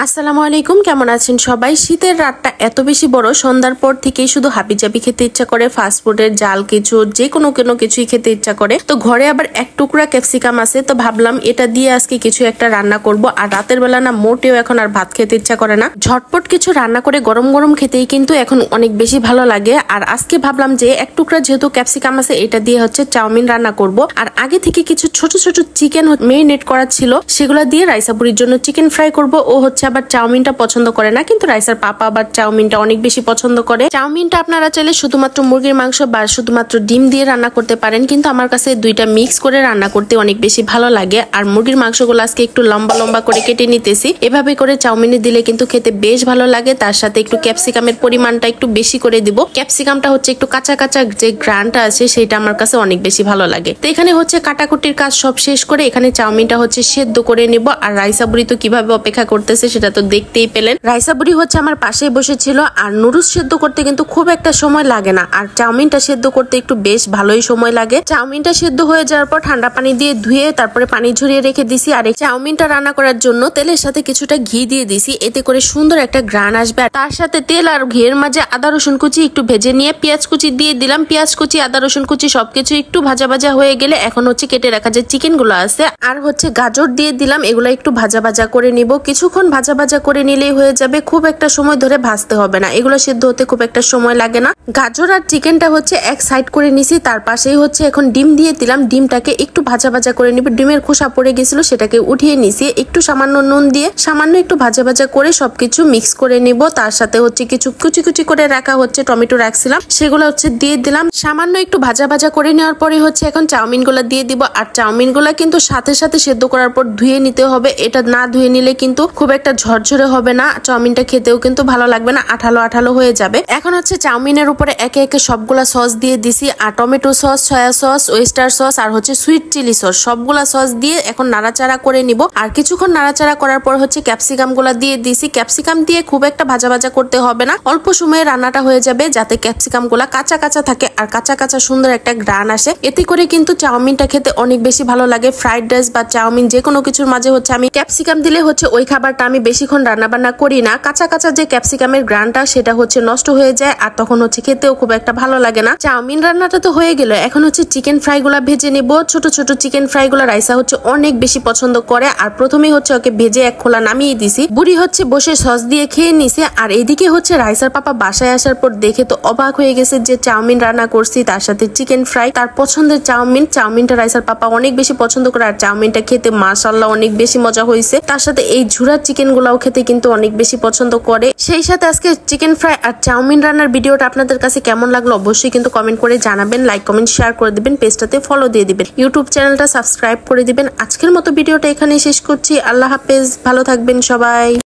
আসসালামু আলাইকুম, কেমন আছেন সবাই? শীতের রাতটা এত বেশি বড়, সন্ধ্যার পর থেকেই শুধু হাবিজাবি খেতে ইচ্ছা করে, ফাস্টফুডের জাল কিছু যে কোনো কিছুই খেতে ইচ্ছা করে। তো ঘরে আবার এক টুকরা ক্যাপসিকাম আছে, তো ভাবলাম এটা দিয়ে আজকে কিছু একটা রান্না করব। আর রাতের বেলা না মোটেও এখন আর ভাত খেতে ইচ্ছা করে না, ঝটপট কিছু রান্না করে গরম গরম খেতেই কিন্তু এখন অনেক বেশি ভালো লাগে। আর আজকে ভাবলাম যে এক টুকরা যেহেতু ক্যাপসিকাম আছে, এটা দিয়ে হচ্ছে চাউমিন রান্না করব। আর আগে থেকে কিছু ছোট ছোট চিকেন মেরিনেট করা ছিল, সেগুলো দিয়ে রাইসা বুড়ির জন্য চিকেন ফ্রাই করব। ও হচ্ছে আবার চাউমিনটা পছন্দ করে না, কিন্তু রাইসার পাপা আবার চাউমিনটা অনেক বেশি পছন্দ করে। চাউমিনটা আপনারা চাইলে শুধুমাত্র মুরগির মাংস বা শুধুমাত্র ডিম দিয়ে রান্না করতে পারেন, কিন্তু আমার কাছে দুইটা মিক্স করে রান্না করতে অনেক বেশি ভালো লাগে। আর মুরগির মাংসগুলো আজকে একটু লম্বা লম্বা করে কেটে নিতেছি। এভাবে করে চাউমিনে দিলে কিন্তু খেতে বেশ ভালো লাগে। তার সাথে একটু ক্যাপসিকামের পরিমাণটা একটু বেশি করে দিব। ক্যাপসিকামটা হচ্ছে একটু কাঁচা কাঁচা যে গ্রানটা আছে, সেটা আমার কাছে অনেক বেশি ভালো লাগে। তো এখানে হচ্ছে কাটাকুটির কাজ সব শেষ করে এখানে চাউমিনটা হচ্ছে সেদ্ধ করে নিব। আর রাইসা বুড়ি তো কিভাবে অপেক্ষা করতেছে সেটা তো দেখতেই পেলেন। রাইসা বুড়ি হচ্ছে আমার পাশেই বসেছিল। আর নুডলস সেদ্ধ করতে কিন্তু খুব একটা সময় লাগে না, আর চাউমিনটা সেদ্ধ করতে একটু বেশ ভালোই সময় লাগে। চাউমিনটা সেদ্ধ হয়ে যাওয়ার পর ঠান্ডা পানি দিয়ে ধুয়ে তারপরে পানি ঝরিয়ে রেখে দিছি। আর এই চাউমিনটা রান্না করার জন্য তেলের সাথে কিছুটা ঘি দিয়ে দিছি, এতে করে সুন্দর একটা গ্রান আসবে। আর তার সাথে তেল আর ঘিয়ের মাঝে আদা রসুন কুচি একটু ভেজে নিয়ে পেঁয়াজ কুচি দিয়ে দিলাম। পেঁয়াজ কুচি, আদা রসুন কুচি সবকিছু একটু ভাজা ভাজা হয়ে গেলে এখন হচ্ছে কেটে রাখা যে চিকেন গুলো আছে আর হচ্ছে গাজর দিয়ে দিলাম। এগুলো একটু ভাজা ভাজা করে নিব। কিছুক্ষণ ভাজা ভাজা করে নিলেই হয়ে যাবে, খুব একটা সময় ধরে ভাজতে হবে না, এগুলো সিদ্ধ হতে খুব একটা সময় লাগে না। গাজর আর চিকেনটা হচ্ছে এক সাইড করে নিছি, তার পাশেই হচ্ছে এখন ডিম দিয়ে দিলাম। ডিমটাকে একটু ভাজা ভাজা করে নিব। ডিমের খোসা পড়ে গেছিল, সেটাকে উঠিয়ে নিছি। একটু সামান্য নুন দিয়ে সামান্য একটু ভাজা ভাজা করে সবকিছু মিক্স করে নিব। তার সাথে হচ্ছে কিছু কুচি কুচি করে রাখা হচ্ছে টমেটো রাখছিলাম, সেগুলো হচ্ছে দিয়ে দিলাম। সামান্য একটু ভাজা ভাজা করে নেওয়ার পরে হচ্ছে এখন চাউমিন গুলা দিয়ে দিব। আর চাউমিন গুলা কিন্তু সাথে সাথে সেদ্ধ করার পর ধুয়ে নিতে হবে, এটা না ধুয়ে নিলে কিন্তু খুব একটা ঝরঝরে হবে না, চাউমিনটা খেতেও কিন্তু ভালো লাগবে না, আঠালো আঠালো হয়ে যাবে। এখন হচ্ছে চাউমিনের উপরে একে একে সবগুলা সস দিয়ে দিছি। আর tomato sauce, soya sauce, oyster sauce আর হচ্ছে সুইট চিলি সস, সবগুলা সস দিয়ে এখন নাড়াচাড়া করে নিব। আর কিছুক্ষণ নাড়াচাড়া করার পর হচ্ছে ক্যাপসিকাম গুলা দিয়ে দিছি। ক্যাপসিকাম দিয়ে খুব একটা ভাজা ভাজা করতে হবে না, অল্প সময়ে রান্নাটা হয়ে যাবে, যাতে ক্যাপসিকাম গুলা কাঁচা কাঁচা থাকে আর কাঁচা কাঁচা সুন্দর একটা গ্রান আসে। এতে করে কিন্তু চাউমিনটা খেতে অনেক বেশি ভালো লাগে। ফ্রাইড রাইস বা চাউমিন যে কোনো কিছুর মাঝে হচ্ছে আমি ক্যাপসিকাম দিলে হচ্ছে ওই খাবারটা আমি বেশিক্ষণ রান্না বান্না করি না। কাঁচা কাঁচা যে ক্যাপসিকামের গ্রানটা সেটা হচ্ছে নষ্ট হয়ে যায়, আর তখন হচ্ছে খেতেও খুব একটা ভালো লাগে না। চাউমিন রান্নাটা তো হয়ে গেল, এখন হচ্ছে চিকেন ফ্রাই গুলা ভেজে নিব। ছোট ছোট চিকেন ফ্রাই গুলা রাইসা হচ্ছে অনেক বেশি পছন্দ করে। আর প্রথমেই হচ্ছে ওকে ভেজে এক খোলা নামিয়ে দিছি। বুড়ি হচ্ছে বসে সস দিয়ে খেয়ে নিছে। আর এদিকে হচ্ছে রাইসার পাপা বাসায় আসার পর দেখে তো অবাক হয়ে গেছে যে চাউমিন রান্না করছি, তার সাথে চিকেন ফ্রাই, তার পছন্দের চাউমিনটা রাইসার পাপা অনেক বেশি পছন্দ করে। আর চাউমিনটা খেতে মাশাআল্লাহ অনেক বেশি মজা হয়েছে। তার সাথে এই ঝুরা চিকেন গুলাও খেতে কিন্তু অনেক বেশি পছন্দ করে। সেই সাথে আজকে চিকেন ফ্রাই আর চাউমিন রান্নার ভিডিওটা আপনাদের কাছে কেমন লাগলো অবশ্যই কিন্তু কমেন্ট করে জানাবেন। লাইক কমেন্ট শেয়ার করে দিবেন, পেজটাতে ফলো দিয়ে দিবেন, ইউটিউব চ্যানেলটা সাবস্ক্রাইব করে দিবেন। আজকের মতো ভিডিওটা এখানে শেষ করছি। আল্লাহ হাফেজ, ভালো থাকবেন সবাই।